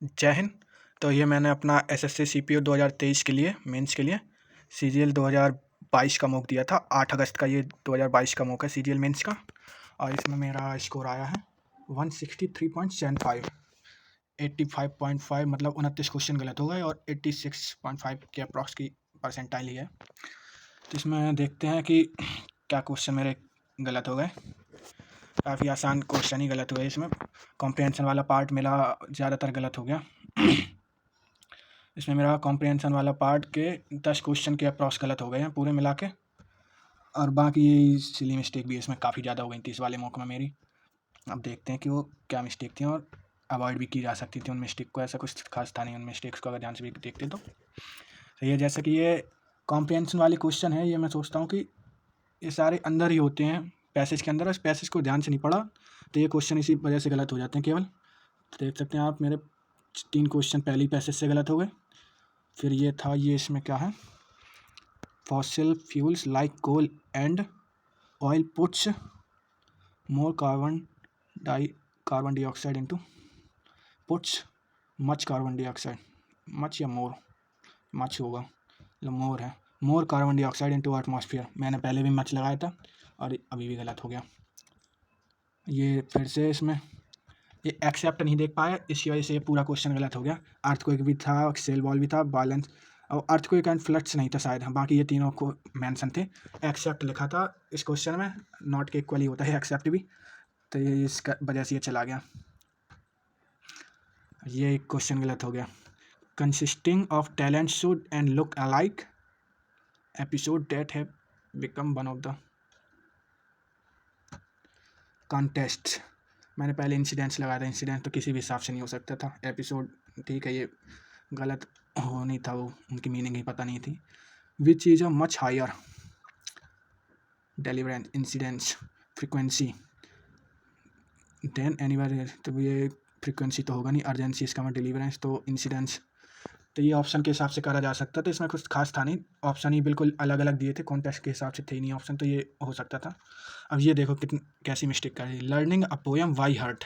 जय हिंद। तो ये मैंने अपना एसएससी सीपीओ 2023 के लिए मेंस के लिए सीजीएल 2022 का मॉक दिया था। 8 अगस्त का ये 2022 का मॉक है सीजीएल मेंस का, और इसमें मेरा स्कोर आया है 163.75। 85.5 मतलब 29 क्वेश्चन गलत हो गए और 86.5 के अप्रॉक्स की परसेंटाइल ही है। तो इसमें देखते हैं कि क्या क्वेश्चन मेरे गलत हो गए। काफ़ी आसान क्वेश्चन ही गलत हुए इसमें। कॉम्प्रिहेंशन वाला पार्ट मेरा ज़्यादातर गलत हो गया। इसमें मेरा कॉम्प्रिहेंशन वाला पार्ट के 10 क्वेश्चन के अप्रॉक्स गलत हो गए हैं पूरे मिला के, और बाकी सिली मिस्टेक भी इसमें काफ़ी ज़्यादा हो गई थी इस वाले मॉक में मेरी। अब देखते हैं कि वो क्या मिस्टेक थी और अवॉइड भी की जा सकती थी उन मिस्टेक को। ऐसा कुछ खास था नहीं उन मिस्टेक्स को अगर ध्यान से भी देखते तो ये जैसे कि ये कॉम्प्रिहेंशन वाले क्वेश्चन है, ये मैं सोचता हूँ कि ये सारे अंदर ही होते हैं पैसेज के अंदर, उस पैसेज को ध्यान से नहीं पढ़ा तो ये क्वेश्चन इसी वजह से गलत हो जाते हैं केवल। तो देख सकते हैं आप मेरे 3 क्वेश्चन पहले ही पैसेज से गलत हो गए। फिर ये था, ये इसमें क्या है, fossil fuels like coal and oil puts more carbon dioxide into puts much carbon dioxide, much या मोर, मच होगा, मतलब मोर है, more carbon dioxide into atmosphere. मैंने पहले भी मच लगाया था और अभी भी गलत हो गया। ये फिर से इसमें ये एक्सेप्ट नहीं देख पाया, इसी वजह से ये पूरा क्वेश्चन गलत हो गया। अर्थक्वेक भी था, सेल वॉल भी था, बैलेंस और अर्थक्वेक एंड फ्लड्स नहीं था शायद, बाकी ये तीनों को मेंशन थे। एक्सेप्ट लिखा था इस क्वेश्चन में, नॉट के इक्वली होता है एक्सेप्ट भी, तो ये इसका वजह से ये चला गया। ये एक क्वेश्चन गलत हो गया। Consisting of talent should and look alike episode that have become one of the contest. मैंने पहले इंसिडेंट्स लगाया था, इंसिडेंट तो किसी भी हिसाब से नहीं हो सकता था। एपिसोड ठीक है, ये गलत हो नहीं था, वो उनकी मीनिंग ही पता नहीं थी। Which is a much higher deliverance incidents frequency than anywhere, तो ये फ्रिक्वेंसी तो होगा नहीं, अर्जेंसी इसका मतलब डिलीवरेंस, तो इंसिडेंट्स। तो ये ऑप्शन के हिसाब से करा जा सकता था, इसमें कुछ खास था नहीं, ऑप्शन ही बिल्कुल अलग अलग दिए थे, कॉन्टेक्स्ट के हिसाब से थे ही नहीं ऑप्शन, तो ये हो सकता था। अब ये देखो कितनी कैसी मिस्टेक कर रही है। Learning a poem by heart,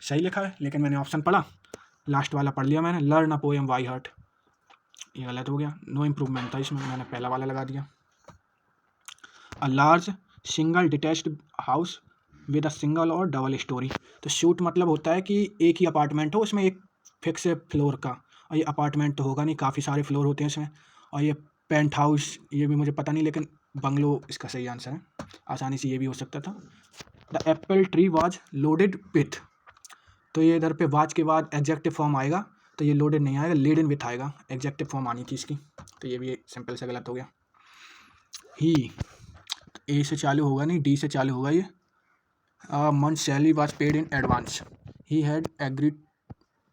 सही लिखा है लेकिन मैंने ऑप्शन पढ़ा, लास्ट वाला पढ़ लिया मैंने, learn a poem by heart, ये गलत हो गया। नो इम्प्रूवमेंट था इसमें, मैंने पहला वाला लगा दिया। A large single detached house with a single और डबल स्टोरी, तो शूट मतलब होता है कि एक ही अपार्टमेंट हो, उसमें एक फिक्स फ्लोर का, और ये अपार्टमेंट तो होगा नहीं, काफ़ी सारे फ्लोर होते हैं इसमें। और ये पेंट हाउस, ये भी मुझे पता नहीं, लेकिन बंगलो इसका सही आंसर है, आसानी से ये भी हो सकता था। The Apple tree was loaded with, तो ये इधर पे वाच के बाद एग्जेक्टिव फॉर्म आएगा, तो ये लोडेड नहीं आएगा, लेडन विथ आएगा, एग्जेक्टिव फॉर्म आनी थी इसकी, तो ये भी सिंपल से गलत हो गया। ही, ए से चालू होगा नहीं, डी से चालू होगा ये। Month salary was paid in advance, he had agreed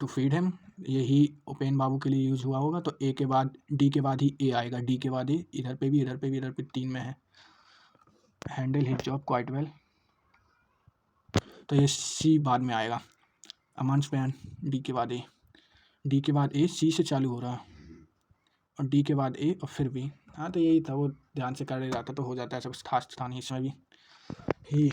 to feed him, ये ही उपेन बाबू के लिए यूज़ हुआ होगा, तो ए के बाद डी के बाद ही ए आएगा, डी के बाद ए, इधर पे भी इधर पे भी इधर पे 3 में है। Handle his job quite well, तो ये सी बाद में आएगा। अमन स्पैन, डी के बाद ए, डी के बाद ए, सी से चालू हो रहा है और डी के बाद ए और फिर बी। हाँ तो यही था, वो ध्यान से कर जाता तो हो जाता है, ऐसा कुछ खास था नहीं इसमें भी। ही,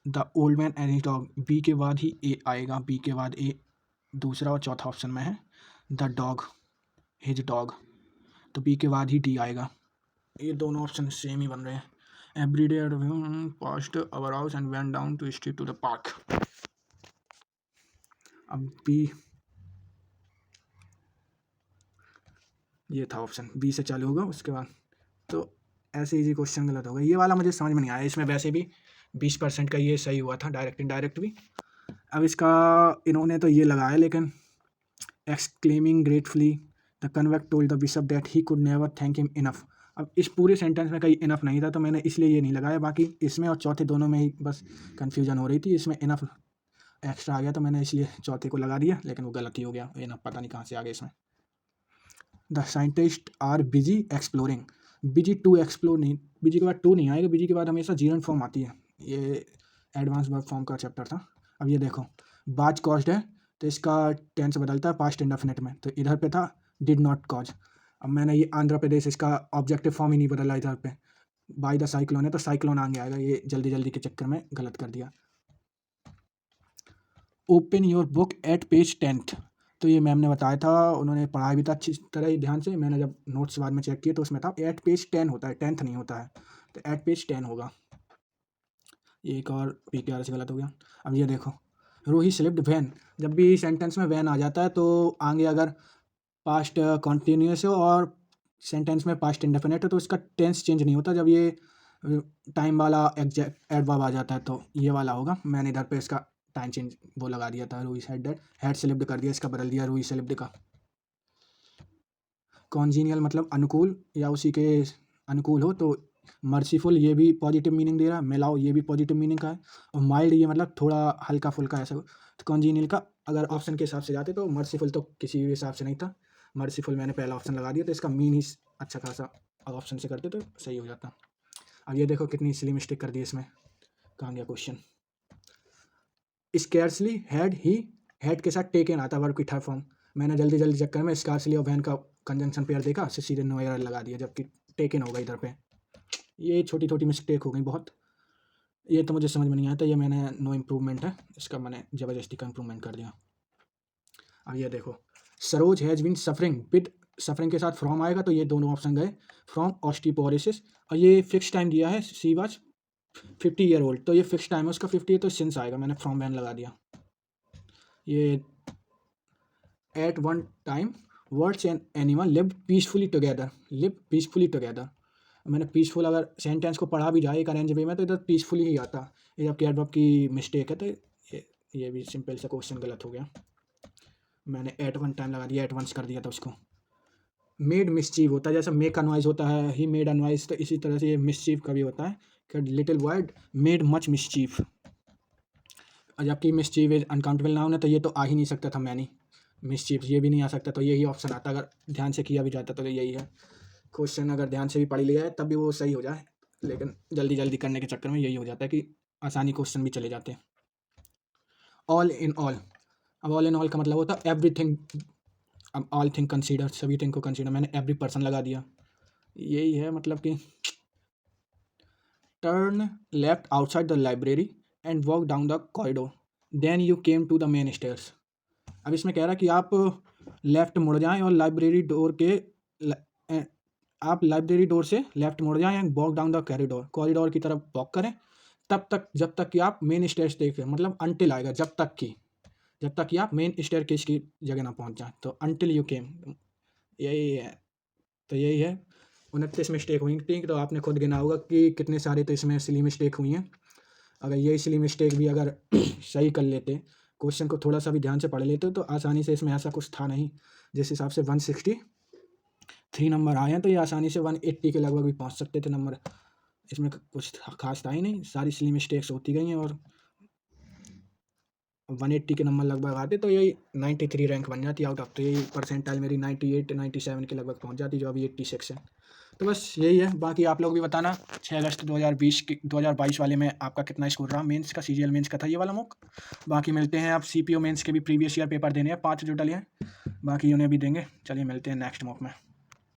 the old man and his dog, B के बाद ही ए आएगा, बी के बाद ए दूसरा और चौथा ऑप्शन में है। द डॉग, हिज डॉग, तो बी के बाद ही डी आएगा। ये दोनों ऑप्शन सेम ही बन रहे हैं। Every day past our house and went down to street to the park, अब बी, ये था ऑप्शन बी से चालू होगा उसके बाद, तो ऐसे इजी क्वेश्चन गलत होगा। ये वाला मुझे समझ में नहीं आया, इसमें वैसे भी 20% का ये सही हुआ था, डायरेक्ट इनडायरेक्ट भी। अब इसका इन्होंने तो ये लगाया, लेकिन exclaiming gratefully the convict told the bishop that he could never thank him enough, अब इस पूरे सेंटेंस में कहीं इनफ नहीं था, तो मैंने इसलिए ये नहीं लगाया। बाकी इसमें और चौथे दोनों में ही बस कन्फ्यूजन हो रही थी, इसमें इनफ एक्स्ट्रा आ गया तो मैंने इसलिए चौथे को लगा दिया, लेकिन वो गलत ही हो गया, इनफ पता नहीं कहाँ से आ गया इसमें। The scientist are busy exploring, busy to explore नहीं, बिजी के बाद टू नहीं आएगा, बिजी के बाद हमेशा जीरन फॉर्म आती है, ये एडवांस वर्ब फॉर्म का चैप्टर था। अब ये देखो, बाज कॉज्ड है तो इसका टेंस बदलता है पास्ट इंडेफिनिट में, तो इधर पे था डिड नॉट कॉज। अब मैंने ये आंध्र प्रदेश, इसका ऑब्जेक्टिव फॉर्म ही नहीं बदला इधर पे, बाय द साइक्लोन है तो साइक्लोन आगे आएगा, ये जल्दी जल्दी के चक्कर में गलत कर दिया। Open your book at page 10th। तो ये मैम ने बताया था, उन्होंने पढ़ाया भी था अच्छी तरह ही ध्यान से। मैंने जब नोट्स बाद में चेक किए तो उसमें था एट पेज 10 होता है, 10th नहीं होता है, तो एट पेज 10 होगा। ये एक और पी के आर से गलत हो गया। अब ये देखो, रूही स्लिप्ड वैन, जब भी सेंटेंस में वैन आ जाता है तो आगे अगर पास्ट कॉन्टिन्यूस हो और सेंटेंस में पास्ट इंडेफिनिट हो तो उसका टेंस चेंज नहीं होता। जब ये टाइम वाला एग्जैक्ट एडवर्ब आ जाता है तो ये वाला होगा। मैंने इधर पे इसका टाइम चेंज वो लगा दिया था, Ruhi said that, had slipped कर दिया, इसका बदल दिया रूही स्लिप्ड का। कॉन्जीनियल मतलब अनुकूल या उसी के अनुकूल हो, तो मर्सीफुल ये भी पॉजिटिव मीनिंग दे रहा है, मेलाओ ये भी पॉजिटिव मीनिंग का है, और माइल्ड ये मतलब थोड़ा हल्का फुल्का ऐसा। तो कॉन्जीनियल का अगर ऑप्शन के हिसाब से जाते तो मर्सीफुल तो किसी भी हिसाब से नहीं था, मर्सीफुल मैंने पहला ऑप्शन लगा दिया, तो इसका मीन ही अच्छा खासा ऑप्शन से करते तो सही हो जाता। अब ये देखो कितनी सिली मिस्टेक कर दी इसमें, कहाँ गया question. Scarcely had he, had के साथ टेकन आता वर्ब की थर्ड फॉर्म। मैंने जल्दी जल्दी चक्कर में स्कार्सली और वैन का कंजंक्शन पेयर देखा, उससे सीधे नो एरर लगा दिया, जबकि टेकन होगा इधर पे। ये छोटी छोटी मिस्टेक हो गई बहुत, ये तो मुझे समझ में नहीं आता, ये मैंने नो इम्प्रूवमेंट है, इसका मैंने ज़बरदस्ती का इम्प्रूवमेंट कर दिया। अब ये देखो, Saroj has been suffering with, suffering के साथ फ्रॉम आएगा तो ये दोनों ऑप्शन गए, फ्रॉम ऑस्टियोपोरोसिस, और ये फिक्स टाइम दिया है, सी वाज 50 ईयर ओल्ड, तो ये फिक्स टाइम है उसका 50 है, तो सिंस आएगा, मैंने फ्रॉम वैन लगा दिया। ये at one time words and animal lived peacefully together, live peacefully together, मैंने पीसफुल अगर सेंटेंस को पढ़ा भी जाए एक अरेंज वे में तो इधर पीसफुली ही आता, ये जबकि एडवर्ब की मिस्टेक है, तो ये भी सिंपल सा क्वेश्चन गलत हो गया। मैंने एट वन टाइम लगा दिया, एट वंस कर दिया था उसको। मेड मिसचीव होता है, जैसे मेक का नॉइज होता है, ही मेड अ नॉइज, तो इसी तरह से ये मिसचीव का भी होता है कि लिटिल वर्ड मेड मच मिसचीव, और जबकि मिसचीव इज अनकाउंटेबल नाउन है तो ये तो आ ही नहीं सकता था, मैनी मिसचीव ये भी नहीं आ सकता, तो यही ऑप्शन आता अगर ध्यान से किया भी जाता तो यही है क्वेश्चन, अगर ध्यान से भी पढ़ लिया है तब भी वो सही हो जाए, लेकिन जल्दी जल्दी करने के चक्कर में यही हो जाता है कि आसानी क्वेश्चन भी चले जाते हैं। ऑल इन ऑल, अब ऑल इन ऑल का मतलब होता है एवरीथिंग, अब ऑल थिंग कंसीडर, सभी थिंग को कंसीडर, मैंने एवरी पर्सन लगा दिया, यही है मतलब कि turn left outside the library and walk down the corridor then you came to the main stairs. अब इसमें कह रहा है कि आप लेफ्ट मुड़ जाएं और लाइब्रेरी डोर के आप लाइब्रेरी डोर से लेफ्ट मुड़ जाएं and walk down the corridor, corridor की तरफ वॉक करें तब तक जब तक कि आप मेन स्टेयर्स देखें, मतलब अनटिल आएगा, जब तक कि आप मेन स्टेयरकेस की जगह ना पहुंच जाए, तो अनटिल यू केम, यही है। तो यही है, 29 मिस्टेक हुई थी, तो आपने खुद गिना होगा कि कितने सारे तो इसमें सिली मिस्टेक हुई हैं। अगर यही सिली मिस्टेक भी अगर सही कर लेते, क्वेश्चन को थोड़ा सा भी ध्यान से पढ़ लेते तो आसानी से, इसमें ऐसा कुछ था नहीं, जिस हिसाब से 163 नंबर आए हैं तो ये आसानी से 180 के लगभग भी पहुंच सकते थे नंबर, इसमें कुछ खास था ही नहीं, सारी सिली मिस्टेक्स होती गई हैं और 180 के नंबर लगभग आते तो यही 93 रैंक बन जाती आउट ऑफ, तो यही परसेंटाइल मेरी 98 97 के लगभग पहुंच जाती, जो अभी 86 है। तो बस यही है, बाकी आप लोग भी बताना 6 अगस्त 2022 वाले में आपका कितना स्कोर रहा, मेंस का, सीजीएल मेंस का था ये वाला मुक। बाकी मिलते हैं, आप सीपीओ मेंस के भी प्रीवियस ईयर पेपर देने हैं 5 जो डले हैं, बाकी उन्हें भी देंगे। चलिए मिलते हैं नेक्स्ट मुक में।